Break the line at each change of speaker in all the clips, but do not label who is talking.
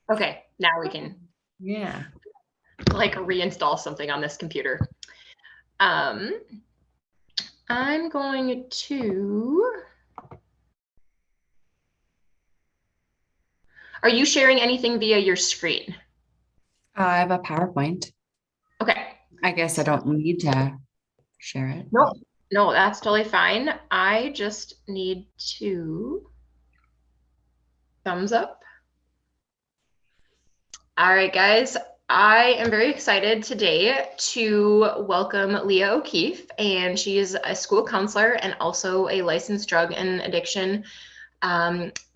Okay, now we can
Yeah.
like reinstall something on this computer. I'm going to. Are you sharing anything via your screen?
I have a PowerPoint.
Okay.
I guess I don't need to share it.
No, no, that's totally fine. I just need to thumbs up. All right, guys. I am very excited today to welcome Leah O'Keefe, and she is a school counselor and also a licensed drug and addiction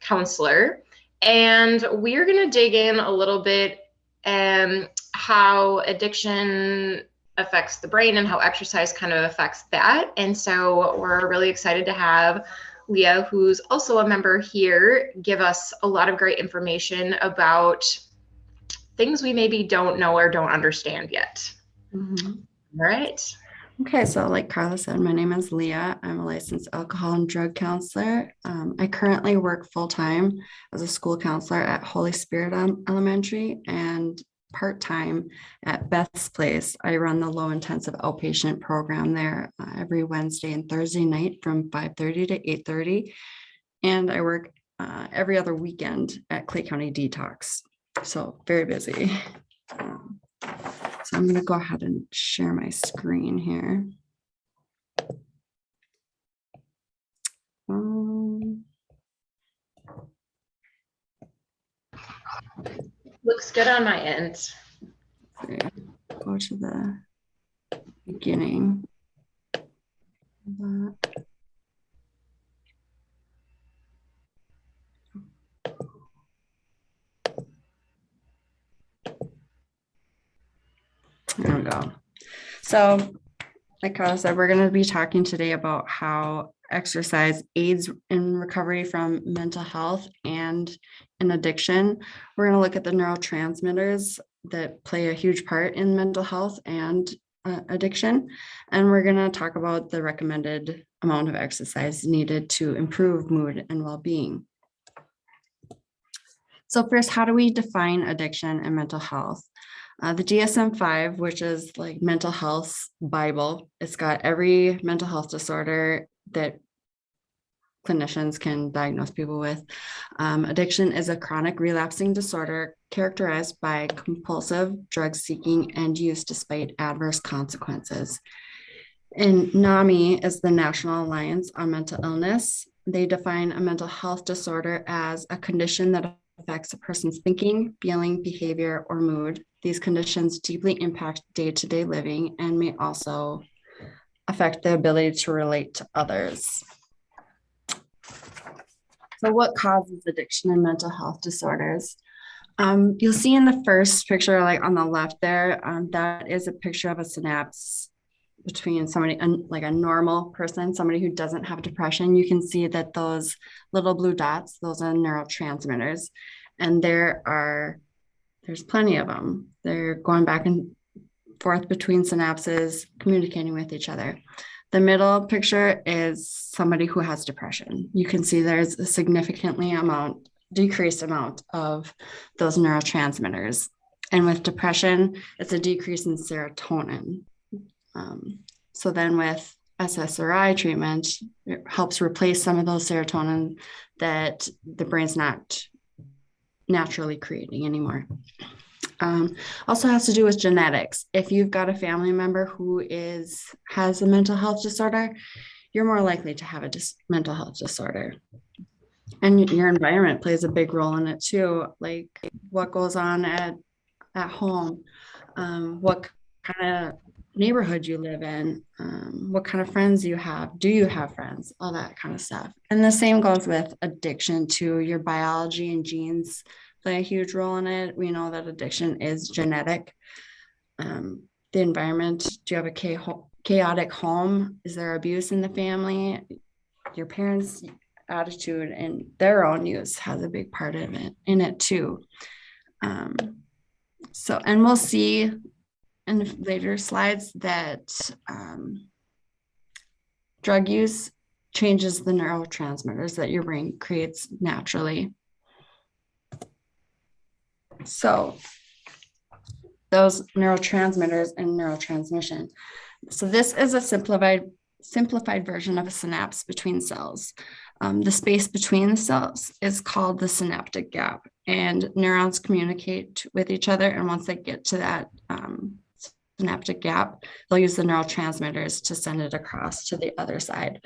counselor. And we're going to dig in a little bit how addiction affects the brain and how exercise kind of affects that. And so we're really excited to have Leah, who's also a member here, give us a lot of great information about things we maybe don't know or don't understand yet.
Mm-hmm.
All right.
Okay, so like Carla said, my name is Leah. I'm a licensed alcohol and drug counselor. I currently work full-time as a school counselor at Holy Spirit Elementary and part-time at Beth's Place. I run the low-intensive outpatient program there every Wednesday and Thursday night from 5:30 to 8:30. And I work every other weekend at Clay County Detox. So very busy. So I'm going to go ahead and share my screen here.
Looks good on my end.
Go to the beginning. There we go. So, like I said, we're going to be talking today about how exercise aids in recovery from mental health and an addiction. We're going to look at the neurotransmitters that play a huge part in mental health and addiction. And we're going to talk about the recommended amount of exercise needed to improve mood and well-being. So first, how do we define addiction and mental health? The DSM-5, which is like mental health Bible, it's got every mental health disorder that clinicians can diagnose people with. Addiction is a chronic relapsing disorder characterized by compulsive drug seeking and use despite adverse consequences. And NAMI is the National Alliance on Mental Illness. They define a mental health disorder as a condition that affects a person's thinking, feeling, behavior, or mood. These conditions deeply impact day-to-day living and may also affect the ability to relate to others. So what causes addiction and mental health disorders? You'll see in the first picture, like on the left there, that is a picture of a synapse between somebody like a normal person, somebody who doesn't have depression. You can see that those little blue dots, those are neurotransmitters. And there's plenty of them. They're going back and forth between synapses, communicating with each other. The middle picture is somebody who has depression. You can see there's a decreased amount of those neurotransmitters. And with depression, it's a decrease in serotonin. So then with SSRI treatment, it helps replace some of those serotonin that the brain's not naturally creating anymore. Also has to do with genetics. If you've got a family member who has a mental health disorder, you're more likely to have a mental health disorder. And your environment plays a big role in it too, like what goes on at home, what kind of neighborhood you live in, what kind of friends you have, do you have friends, all that kind of stuff. And the same goes with addiction too. Your biology and genes play a huge role in it. We know that addiction is genetic. The environment, do you have a chaotic home? Is there abuse in the family? Your parents' attitude and their own use has a big part of it in it too. And we'll see in later slides that drug use changes the neurotransmitters that your brain creates naturally. So those neurotransmitters and neurotransmission. So this is a simplified version of a synapse between cells. The space between the cells is called the synaptic gap, and neurons communicate with each other. And once they get to that synaptic gap, they'll use the neurotransmitters to send it across to the other side.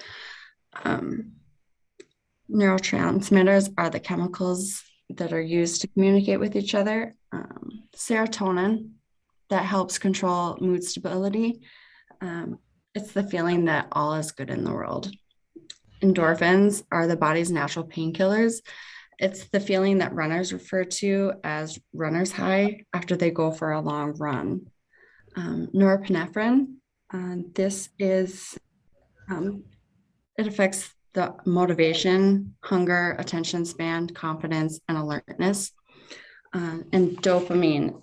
Neurotransmitters are the chemicals that are used to communicate with each other. Serotonin, that helps control mood stability. It's the feeling that all is good in the world. Endorphins are the body's natural painkillers. It's the feeling that runners refer to as runner's high after they go for a long run. Norepinephrine, this is, it affects the motivation, hunger, attention span, confidence, and alertness. And dopamine,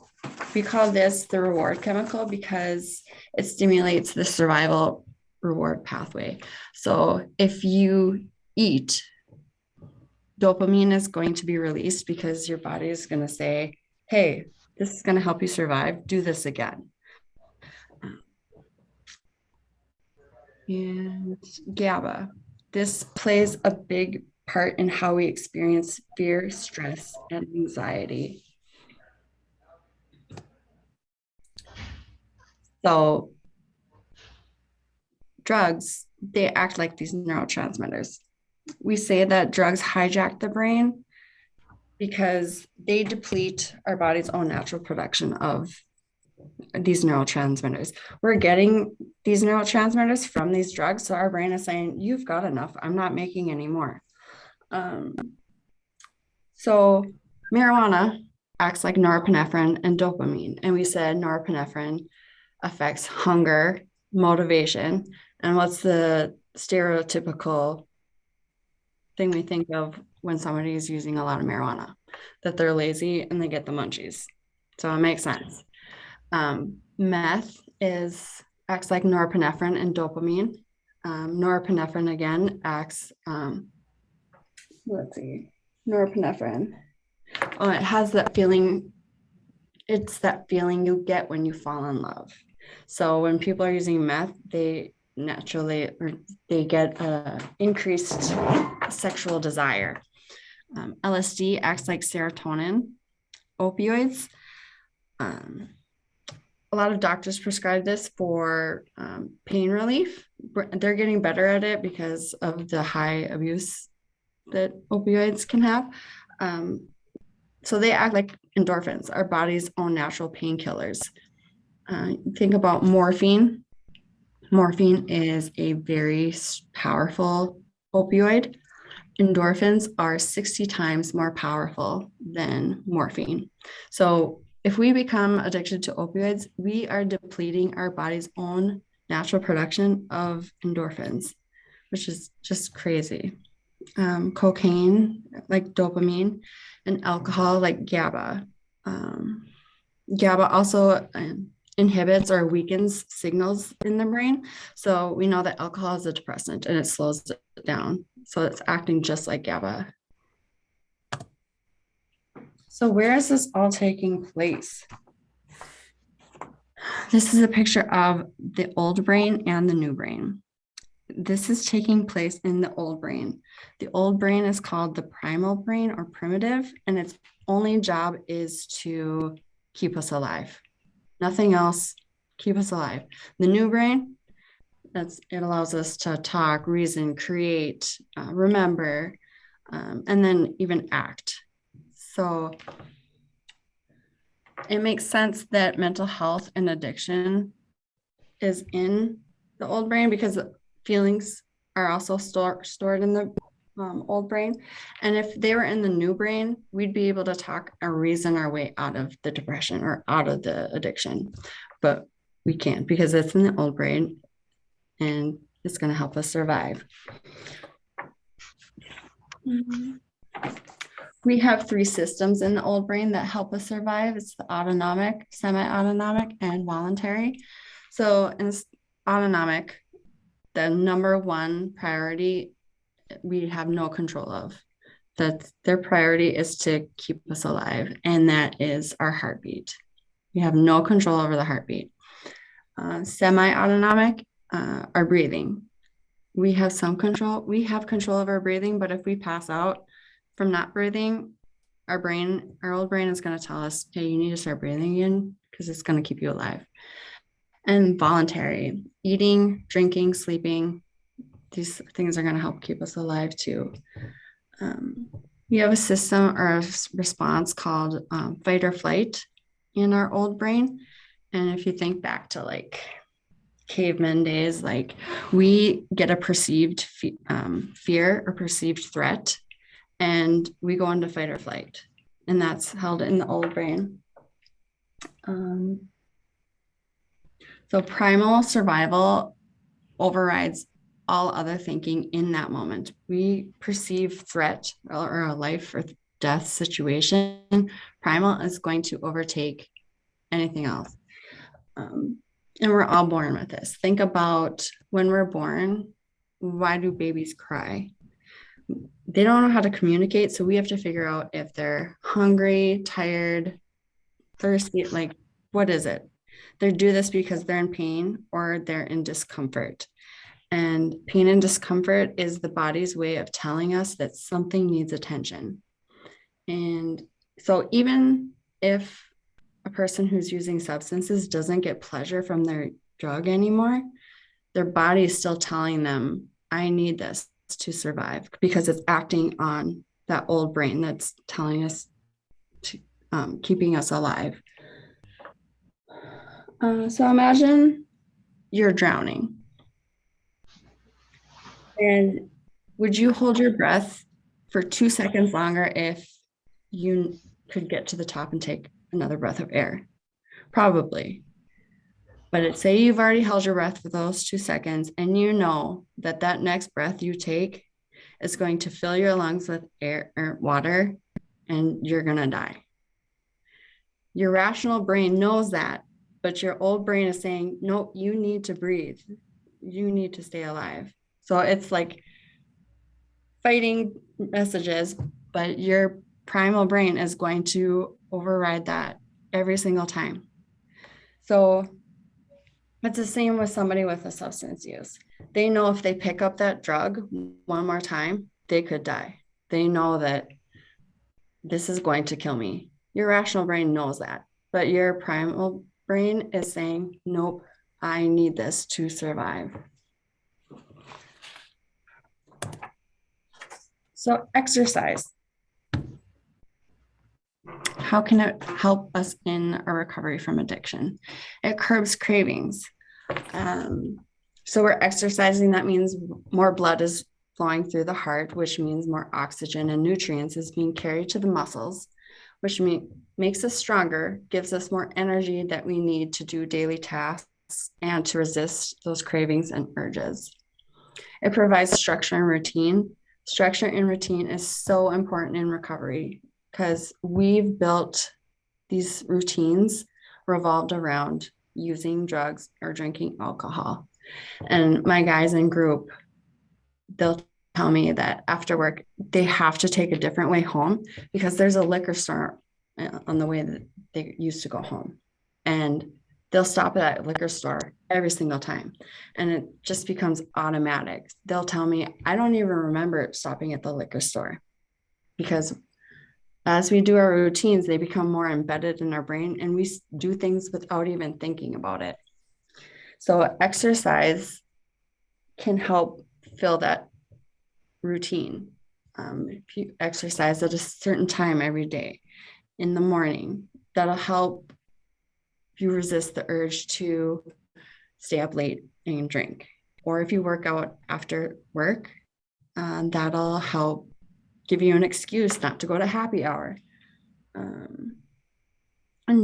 we call this the reward chemical because it stimulates the survival reward pathway. So if you eat, dopamine is going to be released because your body is going to say, hey, this is going to help you survive. Do this again. And GABA. This plays a big part in how we experience fear, stress, and anxiety. So drugs, they act like these neurotransmitters. We say that drugs hijack the brain because they deplete our body's own natural production of these neurotransmitters. We're getting these neurotransmitters from these drugs. So our brain is saying, you've got enough. I'm not making any more. So marijuana acts like norepinephrine and dopamine. And we said norepinephrine affects hunger, motivation. And what's the stereotypical thing we think of when somebody is using a lot of marijuana? That they're lazy and they get the munchies. So it makes sense. Meth acts like norepinephrine and dopamine. Norepinephrine again acts, norepinephrine. Oh, it has that feeling. It's that feeling you get when you fall in love. So when people are using meth, they get increased sexual desire. LSD acts like serotonin. Opioids, a lot of doctors prescribe this for pain relief. They're getting better at it because of the high abuse that opioids can have. So they act like endorphins, our body's own natural painkillers. Think about morphine. Morphine is a very powerful opioid. Endorphins are 60 times more powerful than morphine. So if we become addicted to opioids, we are depleting our body's own natural production of endorphins, which is just crazy. Cocaine, like dopamine, and alcohol, like GABA. GABA also inhibits or weakens signals in the brain. So we know that alcohol is a depressant and it slows it down. So it's acting just like GABA. So where is this all taking place? This is a picture of the old brain and the new brain. This is taking place in the old brain. The old brain is called the primal brain or primitive, and its only job is to keep us alive. Nothing else, keep us alive. The new brain, it allows us to talk, reason, create, remember, and then even act. So it makes sense that mental health and addiction is in the old brain because feelings are also stored in the old brain. And if they were in the new brain, we'd be able to talk or reason our way out of the depression or out of the addiction. But we can't because it's in the old brain and it's going to help us survive. We have 3 systems in the old brain that help us survive. It's the autonomic, semi-autonomic, and voluntary. So in autonomic, the number one priority we have no control of. that their priority is to keep us alive, and that is our heartbeat. We have no control over the heartbeat. Semi-autonomic, our breathing. We have some control. We have control of our breathing, but if we pass out from not breathing, our old brain is going to tell us, hey, you need to start breathing again because it's going to keep you alive. And voluntary, eating, drinking, sleeping, these things are going to help keep us alive too. We have a system or a response called fight or flight in our old brain. And if you think back to like caveman days, like we get a perceived fear or perceived threat, and we go into fight or flight, and that's held in the old brain. So primal survival overrides all other thinking in that moment. We perceive threat or a life or death situation. Primal is going to overtake anything else. And we're all born with this. Think about when we're born, why do babies cry? They don't know how to communicate, so we have to figure out if they're hungry, tired, thirsty, like what is it? They do this because they're in pain or they're in discomfort. And pain and discomfort is the body's way of telling us that something needs attention. And so even if a person who's using substances doesn't get pleasure from their drug anymore, their body is still telling them, I need this to survive, because it's acting on that old brain that's telling us to, keeping us alive. So imagine you're drowning. And would you hold your breath for 2 seconds longer if you could get to the top and take another breath of air? Probably. But say you've already held your breath for those 2 seconds, and you know that that next breath you take is going to fill your lungs with air or water, and you're going to die. Your rational brain knows that, but your old brain is saying, no, you need to breathe. You need to stay alive. So it's like fighting messages, but your primal brain is going to override that every single time. So it's the same with somebody with a substance use. They know if they pick up that drug one more time, they could die. They know that this is going to kill me. Your rational brain knows that, but your primal brain is saying, nope, I need this to survive. So exercise. How can it help us in a recovery from addiction? It curbs cravings. So we're exercising. That means more blood is flowing through the heart, which means more oxygen and nutrients is being carried to the muscles, which makes us stronger, gives us more energy that we need to do daily tasks and to resist those cravings and urges. It provides structure and routine. Structure and routine is so important in recovery because we've built these routines revolved around using drugs or drinking alcohol. And my guys in group, they'll tell me that after work, they have to take a different way home because there's a liquor store on the way that they used to go home. And they'll stop at that liquor store every single time. And it just becomes automatic. They'll tell me, I don't even remember stopping at the liquor store because as we do our routines, they become more embedded in our brain and we do things without even thinking about it. So exercise can help fill that routine. If you exercise at a certain time every day in the morning, that'll help you resist the urge to stay up late and drink. Or if you work out after work, that'll help give you an excuse not to go to happy hour. And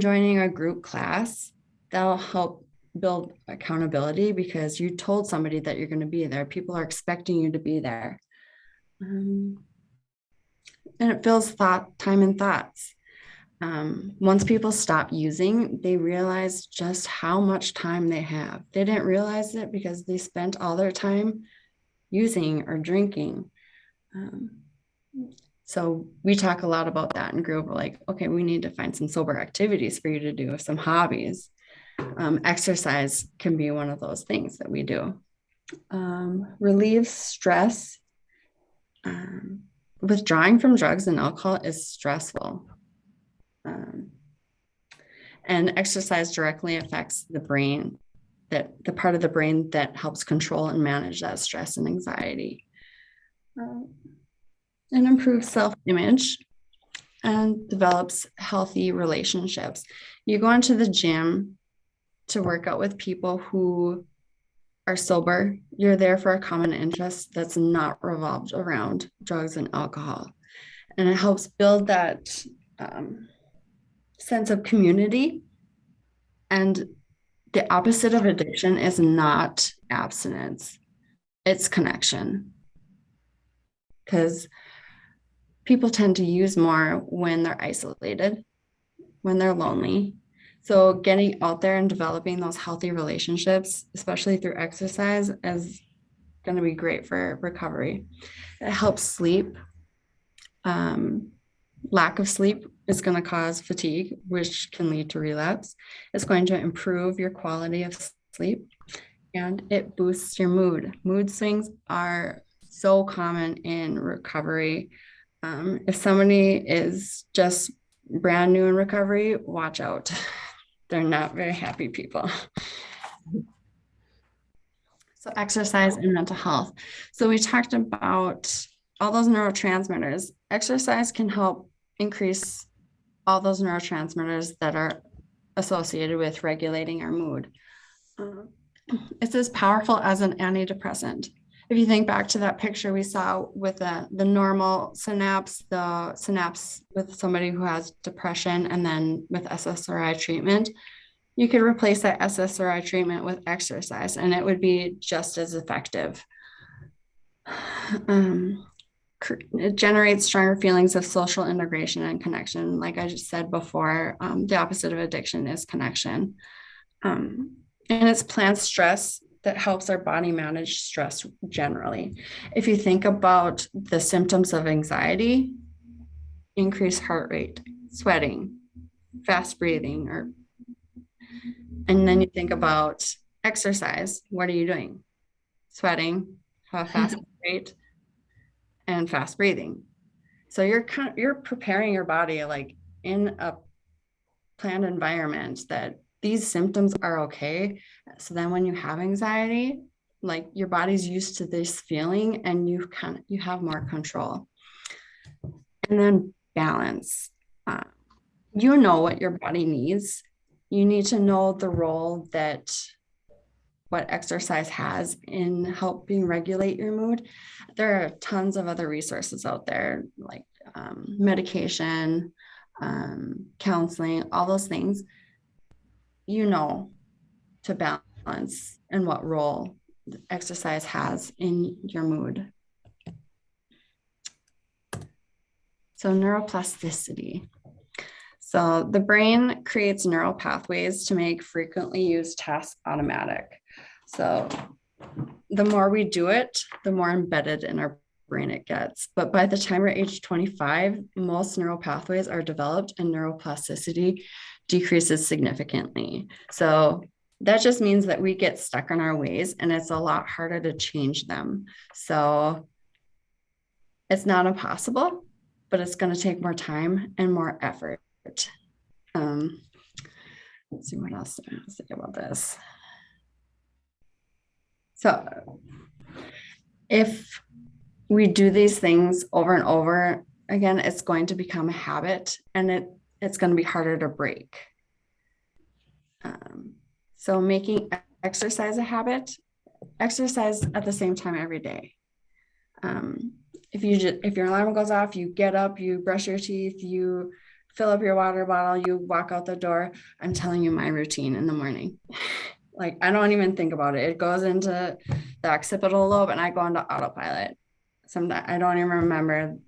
joining a group class, that'll help build accountability because you told somebody that you're going to be there. People are expecting you to be there. And it fills time and thoughts. Once people stop using, they realize just how much time they have. They didn't realize it because they spent all their time using or drinking. So we talk a lot about that in group. We're like, okay, we need to find some sober activities for you to do, some hobbies. Exercise can be one of those things that we do. Relieves stress. Withdrawing from drugs and alcohol is stressful. And exercise directly affects the brain, that the part of the brain that helps control and manage that stress and anxiety. And improves self-image and develops healthy relationships. You go into the gym to work out with people who are sober. You're there for a common interest that's not revolved around drugs and alcohol. And it helps build that sense of community. And the opposite of addiction is not abstinence, it's connection. Because people tend to use more when they're isolated, when they're lonely. So getting out there and developing those healthy relationships, especially through exercise, is going to be great for recovery. It helps sleep. Lack of sleep is going to cause fatigue, which can lead to relapse. It's going to improve your quality of sleep, and it boosts your mood. Mood swings are so common in recovery. If somebody is just brand new in recovery, watch out. They're not very happy people. So exercise and mental health. So we talked about all those neurotransmitters. Exercise can help increase all those neurotransmitters that are associated with regulating our mood. It's as powerful as an antidepressant. If you think back to that picture we saw with the normal synapse, the synapse with somebody who has depression, and then with SSRI treatment, you could replace that SSRI treatment with exercise and it would be just as effective. It generates stronger feelings of social integration and connection. Like I just said before, the opposite of addiction is connection. And it's plant stress that helps our body manage stress generally. If you think about the symptoms of anxiety, increased heart rate, sweating, fast breathing, and then you think about exercise, what are you doing? Sweating, have a fast rate, and fast breathing. So you're preparing your body like in a planned environment that these symptoms are okay. So then when you have anxiety, like your body's used to this feeling and you have more control. And then balance. You know what your body needs. You need to know the role that what exercise has in helping regulate your mood. There are tons of other resources out there, like medication, counseling, all those things. You know to balance and what role exercise has in your mood. So neuroplasticity. So the brain creates neural pathways to make frequently used tasks automatic. So the more we do it, the more embedded in our brain it gets. But by the time we're age 25, most neural pathways are developed and neuroplasticity decreases significantly. So that just means that we get stuck in our ways and it's a lot harder to change them. So it's not impossible, but it's going to take more time and more effort. Let's see what else I think about this. So if we do these things over and over again, it's going to become a habit and it's going to be harder to break. So making exercise a habit, exercise at the same time every day. If your alarm goes off, you get up, you brush your teeth, you fill up your water bottle, you walk out the door. I'm telling you my routine in the morning. Like I don't even think about it. It goes into the occipital lobe and I go into autopilot. Sometimes I don't even remember.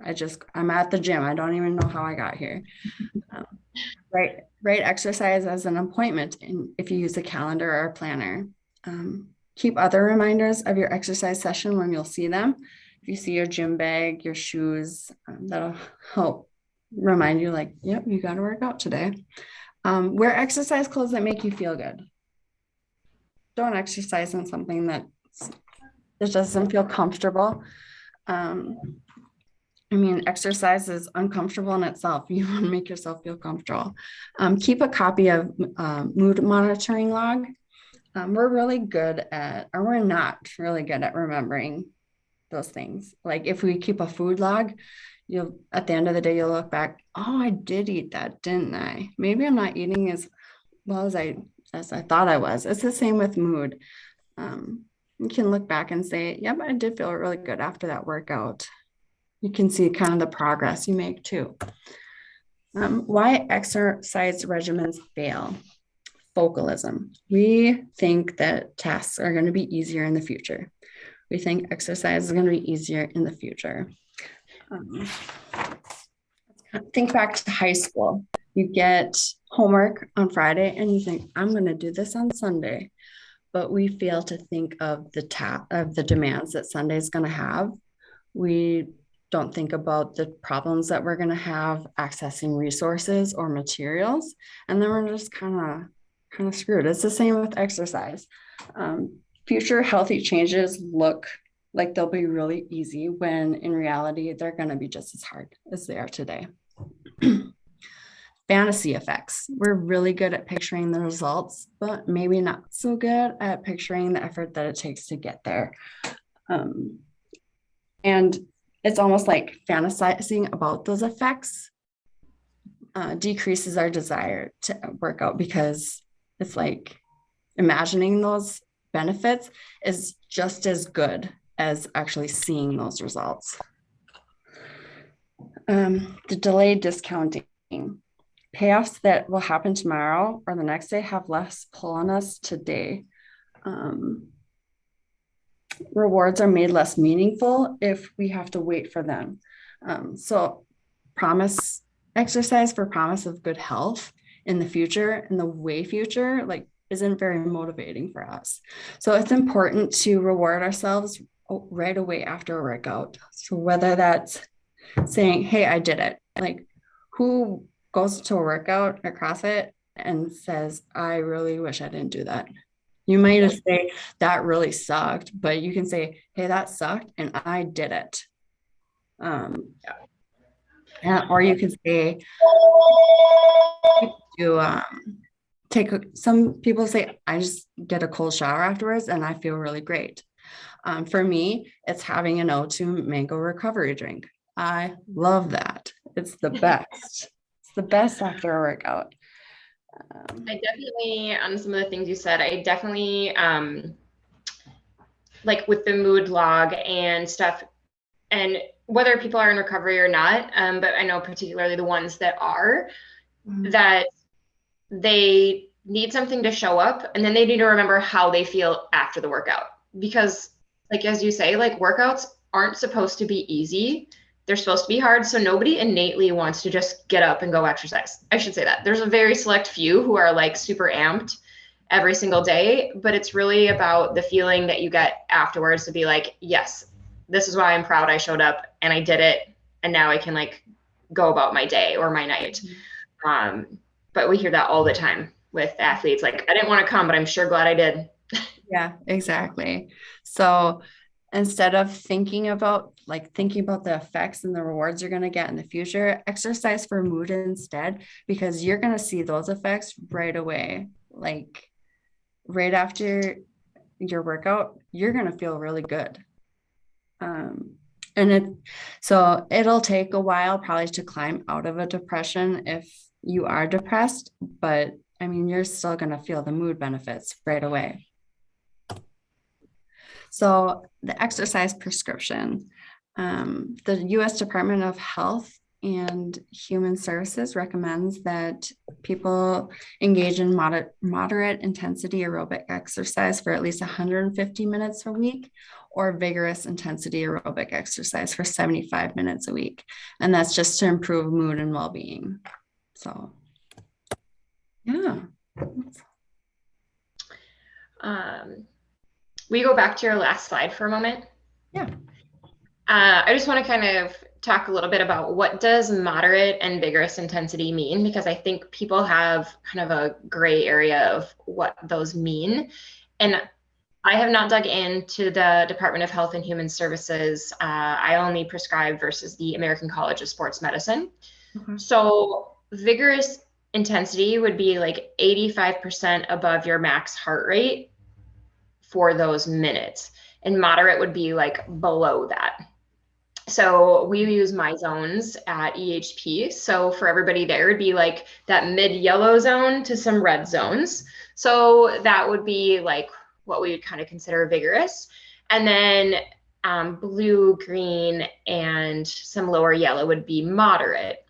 I'm at the gym. I don't even know how I got here. Write exercise as an appointment if you use a calendar or a planner. Keep other reminders of your exercise session when you'll see them. if you see your gym bag, your shoes, that'll help remind you like, yep, you got to work out today. Wear exercise clothes that make you feel good. Don't exercise in something that doesn't feel comfortable. I mean, exercise is uncomfortable in itself. You want to make yourself feel comfortable. Keep a copy of mood monitoring log. We're really good at, or we're not really good at remembering those things. Like if we keep a food log, you'll, at the end of the day, you'll look back, oh, I did eat that, didn't I? Maybe I'm not eating as well as I thought I was. It's the same with mood. You can look back and say, yep, I did feel really good after that workout. You can see kind of the progress you make too. Why exercise regimens fail? Focalism. We think that tasks are going to be easier in the future. We think exercise is going to be easier in the future. Think back to high school. You get homework on Friday and you think, I'm going to do this on Sunday. But we fail to think of the demands that Sunday is going to have. We don't think about the problems that we're going to have accessing resources or materials. And then we're just kind of screwed. It's the same with exercise. Future healthy changes look like they'll be really easy when in reality, they're going to be just as hard as they are today. Fantasy effects. We're really good at picturing the results, but maybe not so good at picturing the effort that it takes to get there. And it's almost like fantasizing about those effects decreases our desire to work out, because it's like imagining those benefits is just as good as actually seeing those results. The delayed discounting. Payoffs that will happen tomorrow or the next day have less pull on us today. Rewards are made less meaningful if we have to wait for them. So exercise for promise of good health in the future, in the way future, like isn't very motivating for us. So it's important to reward ourselves right away after a workout. So whether that's saying, hey, I did it. Like who goes to a workout at CrossFit and says, I really wish I didn't do that. You might have say that really sucked, but you can say, hey, that sucked and I did it. Or you can say, some people say, I just get a cold shower afterwards and I feel really great. For me, it's having an O2 mango recovery drink. I love that. It's the best. It's the best after a workout.
I definitely, on some of the things you said, I definitely, like with the mood log and stuff, and whether people are in recovery or not, but I know particularly the ones that are, that they need something to show up, and then they need to remember how they feel after the workout. Because, like, as you say, like workouts aren't supposed to be easy. They're supposed to be hard. So nobody innately wants to just get up and go exercise. I should say that. There's a very select few who are like super amped every single day, but it's really about the feeling that you get afterwards to be like, yes, this is why I'm proud I showed up and I did it. And now I can like go about my day or my night. But we hear that all the time with athletes. Like, I didn't want to come, but I'm sure glad I did.
Yeah, exactly. So instead of thinking about the effects and the rewards you're going to get in the future, exercise for mood instead, because you're going to see those effects right away. Like right after your workout, you're going to feel really good. So it'll take a while probably to climb out of a depression if you are depressed, but I mean, you're still going to feel the mood benefits right away. So the exercise prescription, the U.S. Department of Health and Human Services recommends that people engage in moderate intensity aerobic exercise for at least 150 minutes a week, or vigorous intensity aerobic exercise for 75 minutes a week. And that's just to improve mood and well-being. So, yeah.
Will you go back to your last slide for a moment?
Yeah.
I just want to kind of talk a little bit about what does moderate and vigorous intensity mean, because I think people have kind of a gray area of what those mean. And I have not dug into the Department of Health and Human Services. I only prescribe versus the American College of Sports Medicine.
Okay.
So vigorous intensity would be like 85% above your max heart rate for those minutes. And moderate would be like below that. So we use my zones at EHP. So for everybody there, it'd be like that mid yellow zone to some red zones. So that would be like what we would kind of consider vigorous. And then blue, green, and some lower yellow would be moderate.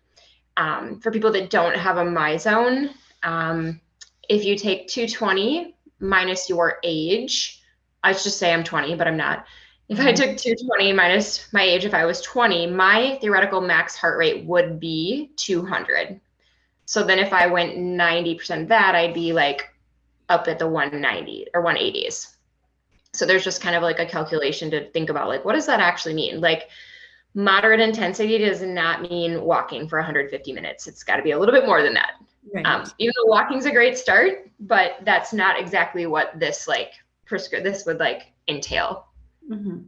For people that don't have a my zone, if you take 220 minus your age, I should just say I'm 20, but I'm not. If I took 220 minus my age, if I was 20, my theoretical max heart rate would be 200. So then if I went 90% of that, I'd be like up at the 190 or 180s. So there's just kind of like a calculation to think about, like, what does that actually mean? Like, moderate intensity does not mean walking for 150 minutes. It's got to be a little bit more than that.
Right.
Even though walking's a great start, but that's not exactly what this like this would like entail.
Mm-hmm.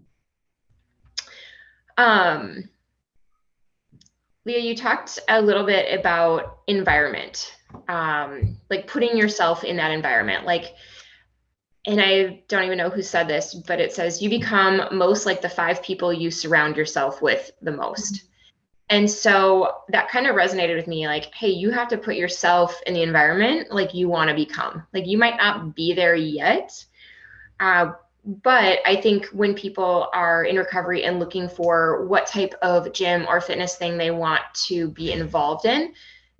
Leah, you talked a little bit about environment, like putting yourself in that environment. Like, and I don't even know who said this, but it says you become most like the 5 people you surround yourself with the most. And so that kind of resonated with me, like, hey, you have to put yourself in the environment like you want to become. Like, you might not be there yet, but I think when people are in recovery and looking for what type of gym or fitness thing they want to be involved in,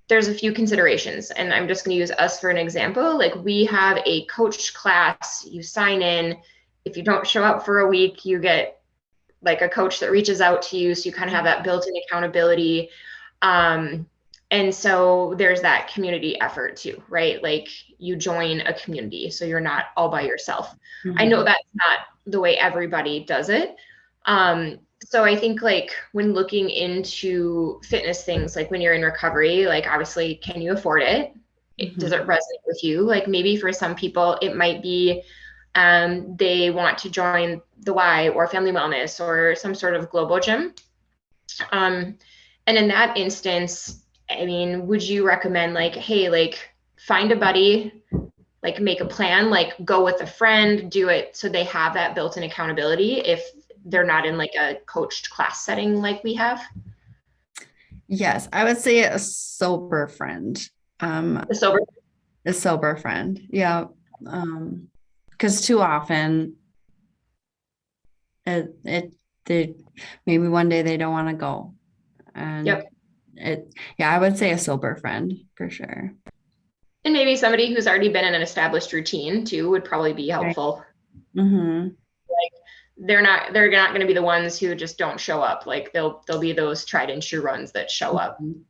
there's a few considerations. And I'm just going to use us for an example. Like, we have a coached class, you sign in. If you don't show up for a week, you get like a coach that reaches out to you. So you kind of have that built-in accountability. And so there's that community effort too, right? Like, you join a community, so you're not all by yourself. I know
Mm-hmm.
that's not the way everybody does it. So I think like when looking into fitness things, like when you're in recovery, like obviously, can you afford it? Does it
Mm-hmm.
resonate with you? Like maybe for some people, it might be they want to join the Y or Family Wellness or some sort of global gym. And in that instance, I mean, would you recommend like, hey, like find a buddy, like make a plan, like go with a friend, do it so they have that built-in accountability if they're not in like a coached class setting like we have?
Yes, I would say a sober friend.
The sober.
A sober friend. Yeah. Because too often they maybe one day they don't want to go. And
Yep.
yeah, I would say a sober friend for sure.
And maybe somebody who's already been in an established routine too would probably be
Right.
helpful.
Mm-hmm.
They're not going to be the ones who just don't show up. Like they'll be those tried and true runs that show up.
Mm-hmm.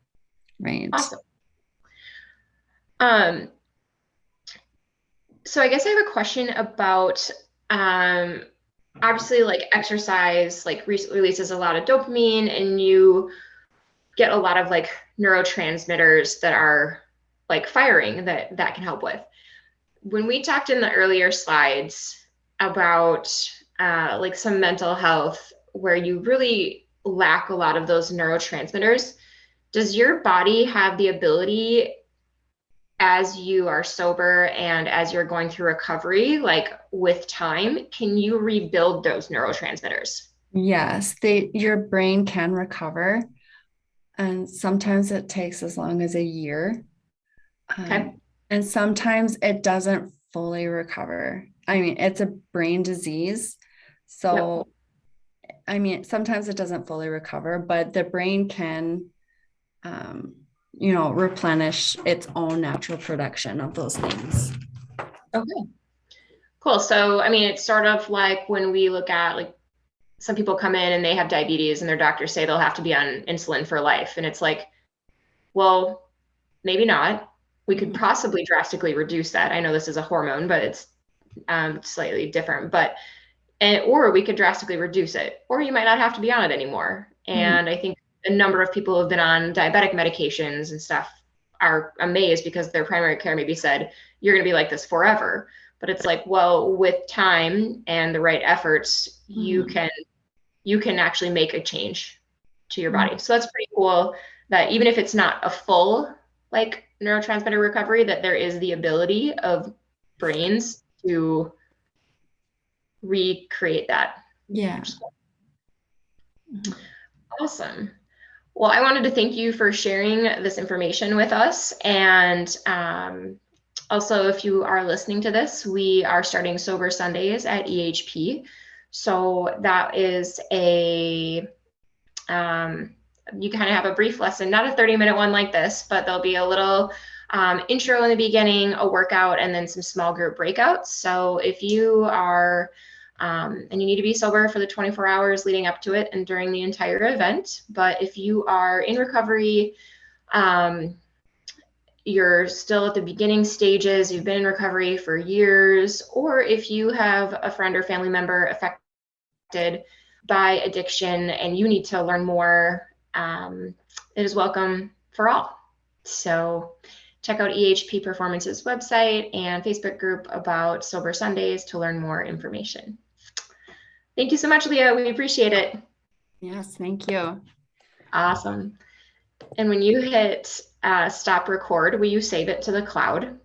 Right.
Awesome. Um, so I guess I have a question about obviously like exercise like releases a lot of dopamine and you get a lot of like neurotransmitters that are like firing that can help with. When we talked in the earlier slides about like some mental health where you really lack a lot of those neurotransmitters, does your body have the ability as you are sober and as you're going through recovery, like with time, can you rebuild those neurotransmitters?
Yes, your brain can recover, and sometimes it takes as long as a year.
Okay.
And sometimes it doesn't fully recover. I mean, it's a brain disease.
Yep.
So, I mean, sometimes it doesn't fully recover, but the brain can, replenish its own natural production of those things.
Okay. Cool. So, I mean, it's sort of like when we look at like some people come in and they have diabetes and their doctors say they'll have to be on insulin for life. And it's like, well, maybe not. We could
Mhm.
possibly drastically reduce that. I know this is a hormone, but it's slightly different. But or we could drastically reduce it, or you might not have to be on it anymore. And I think a number of people who have been on diabetic medications and stuff are amazed because their primary care maybe said, you're going to be like this forever. But it's like, well, with time and the right efforts, you can actually make a change to your body. So that's pretty cool that even if it's not a full like neurotransmitter recovery, that there is the ability of brains to recreate that.
Yeah.
Awesome. Well, I wanted to thank you for sharing this information with us. And also, if you are listening to this, we are starting Sober Sundays at EHP. So that is a, you kind of have a brief lesson, not a 30-minute one like this, but there'll be a little intro in the beginning, a workout, and then some small group breakouts. So if you are, and you need to be sober for the 24 hours leading up to it and during the entire event, but if you are in recovery, you're still at the beginning stages, you've been in recovery for years, or if you have a friend or family member affected by addiction and you need to learn more, it is welcome for all. So check out EHP Performance's website and Facebook group about Sober Sundays to learn more information. Thank you so much, Leah. We appreciate it.
Yes, thank you.
Awesome. And when you hit stop record, will you save it to the cloud?